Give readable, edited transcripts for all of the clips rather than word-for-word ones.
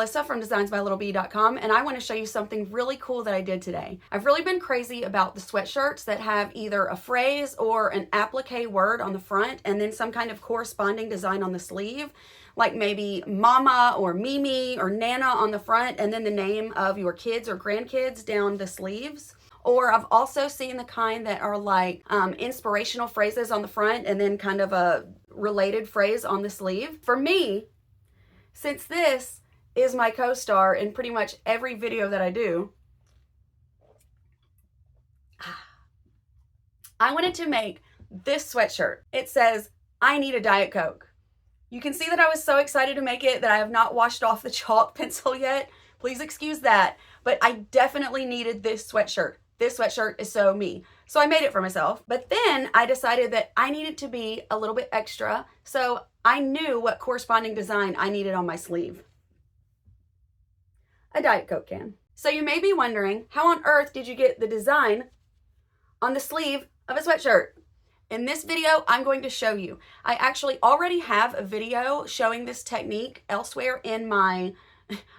Melissa from designsbylittlebee.com, and I want to show you something really cool that I did today. I've really been crazy about the sweatshirts that have either a phrase or an applique word on the front and then some kind of corresponding design on the sleeve, like maybe mama or Mimi or Nana on the front and then the name of your kids or grandkids down the sleeves. Or I've also seen the kind that are like inspirational phrases on the front and then kind of a related phrase on the sleeve. For me, since this is my co-star in pretty much every video that I do, I wanted to make this sweatshirt. It says, "I need a Diet Coke." You can see that I was so excited to make it that I have not washed off the chalk pencil yet. Please excuse that, but I definitely needed this sweatshirt. This sweatshirt is so me. So I made it for myself. But then I decided that I needed to be a little bit extra, so I knew what corresponding design I needed on my sleeve. A Diet Coke can. So you may be wondering, how on earth did you get the design on the sleeve of a sweatshirt? In this video, I'm going to show you. I actually already have a video showing this technique elsewhere in my,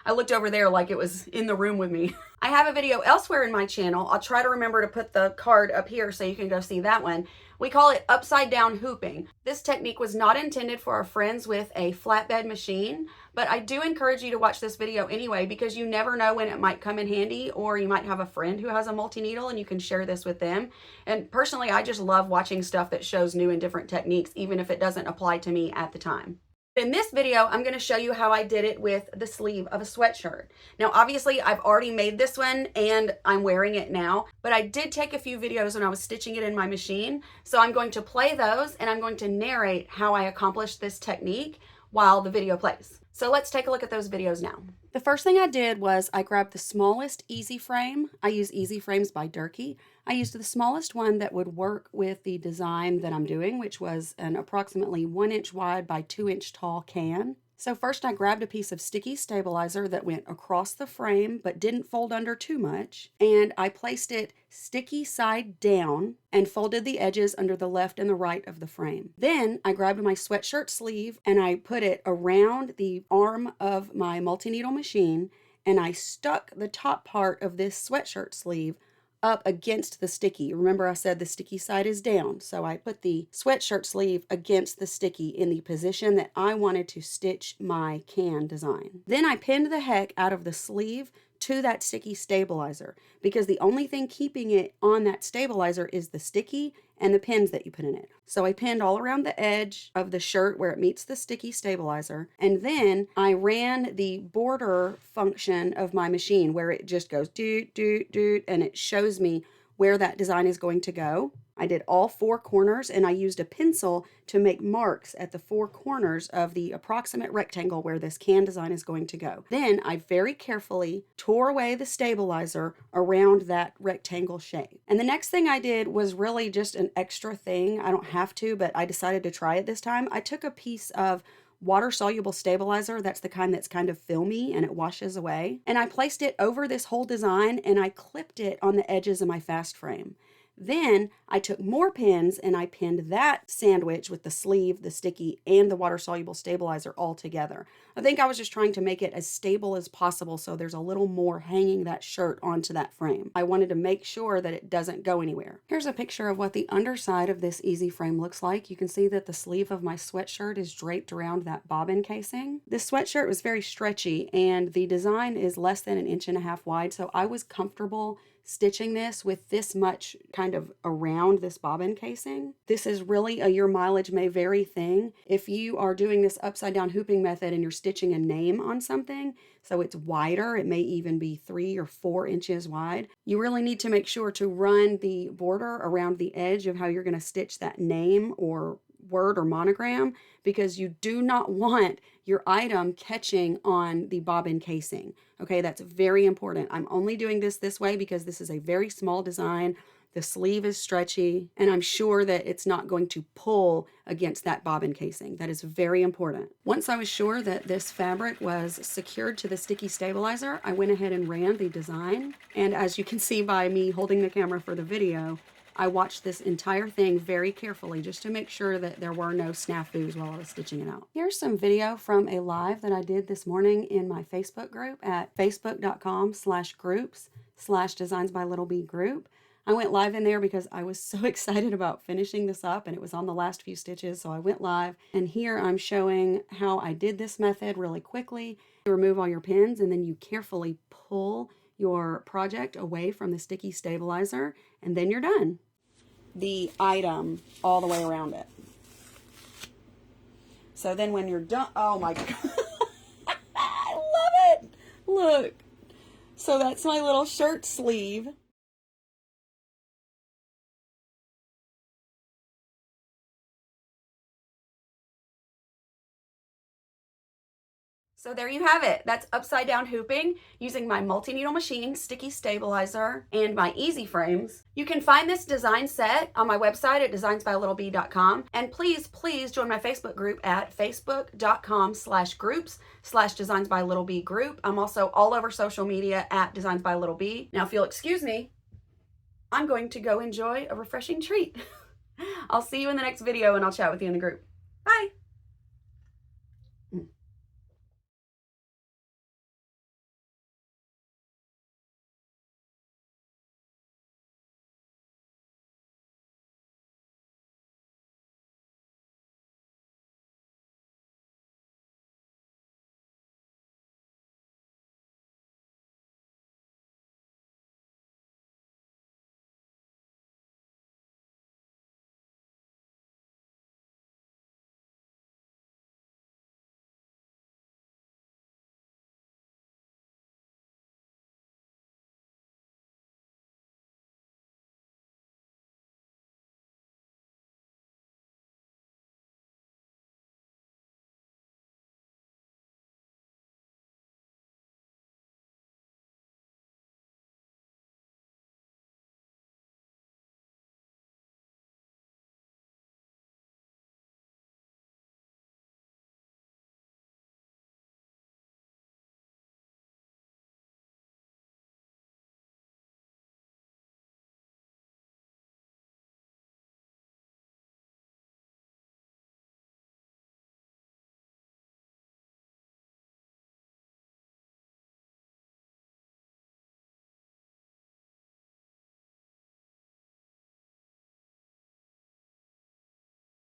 I looked over there like it was in the room with me. I have a video elsewhere in my channel. I'll try to remember to put the card up here so you can go see that one. We call it upside down hooping. This technique was not intended for our friends with a flatbed machine, but I do encourage you to watch this video anyway because you never know when it might come in handy, or you might have a friend who has a multi-needle and you can share this with them. And personally, I just love watching stuff that shows new and different techniques, even if it doesn't apply to me at the time. In this video, I'm going to show you how I did it with the sleeve of a sweatshirt. Now, obviously, I've already made this one and I'm wearing it now, but I did take a few videos when I was stitching it in my machine. So I'm going to play those and I'm going to narrate how I accomplished this technique while the video plays. So let's take a look at those videos now. The first thing I did was I grabbed the smallest easy frame. I use easy frames by Durkee. I used the smallest one that would work with the design that I'm doing, which was an approximately 1 inch wide by 2 inch tall can. So first I grabbed a piece of sticky stabilizer that went across the frame but didn't fold under too much, and I placed it sticky side down and folded the edges under the left and the right of the frame. Then I grabbed my sweatshirt sleeve and I put it around the arm of my multi-needle machine, and I stuck the top part of this sweatshirt sleeve up against the sticky. Remember I said the sticky side is down, so I put the sweatshirt sleeve against the sticky in the position that I wanted to stitch my can design. Then I pinned the heck out of the sleeve to that sticky stabilizer because the only thing keeping it on that stabilizer is the sticky and the pins that you put in it. So I pinned all around the edge of the shirt where it meets the sticky stabilizer, and then I ran the border function of my machine where it just goes doot, doot, doot, and it shows me where that design is going to go. I did all 4 corners and I used a pencil to make marks at the 4 corners of the approximate rectangle where this can design is going to go. Then I very carefully tore away the stabilizer around that rectangle shape. And the next thing I did was really just an extra thing. I don't have to, but I decided to try it this time. I took a piece of water-soluble stabilizer. That's the kind that's kind of filmy and it washes away. And I placed it over this whole design and I clipped it on the edges of my fast frame. Then I took more pins and I pinned that sandwich with the sleeve, the sticky, and the water-soluble stabilizer all together. I think I was just trying to make it as stable as possible so there's a little more hanging that shirt onto that frame. I wanted to make sure that it doesn't go anywhere. Here's a picture of what the underside of this easy frame looks like. You can see that the sleeve of my sweatshirt is draped around that bobbin casing. This sweatshirt was very stretchy and the design is less than 1.5 inches wide, so I was comfortable stitching this with this much kind of around this bobbin casing. This is really a your mileage may vary thing. If you are doing this upside down hooping method and you're stitching a name on something, so it's wider, it may even be 3 or 4 inches wide, you really need to make sure to run the border around the edge of how you're going to stitch that name or word or monogram, because you do not want your item catching on the bobbin casing. Okay, that's very important. I'm only doing this way because this is a very small design. The sleeve is stretchy, and I'm sure that it's not going to pull against that bobbin casing. That is very important. Once I was sure that this fabric was secured to the sticky stabilizer, I went ahead and ran the design. And as you can see by me holding the camera for the video, I watched this entire thing very carefully just to make sure that there were no snafus while I was stitching it out. Here's some video from a live that I did this morning in my Facebook group at facebook.com/groups/designsbylittleb group. I went live in there because I was so excited about finishing this up, and it was on the last few stitches, so I went live. And here I'm showing how I did this method really quickly. You remove all your pins, and then you carefully pull your project away from the sticky stabilizer, and then you're done. The item all the way around it. So then when you're done, oh my God, I love it. Look, so that's my little shirt sleeve. So there you have it. That's upside down hooping using my multi-needle machine, sticky stabilizer, and my easy frames. You can find this design set on my website at designsbylittleb.com. And please join my Facebook group at facebook.com/groups/designsbylittleb group. I'm also all over social media at designsbylittleb. Now, if you'll excuse me, I'm going to go enjoy a refreshing treat. I'll see you in the next video, and I'll chat with you in the group.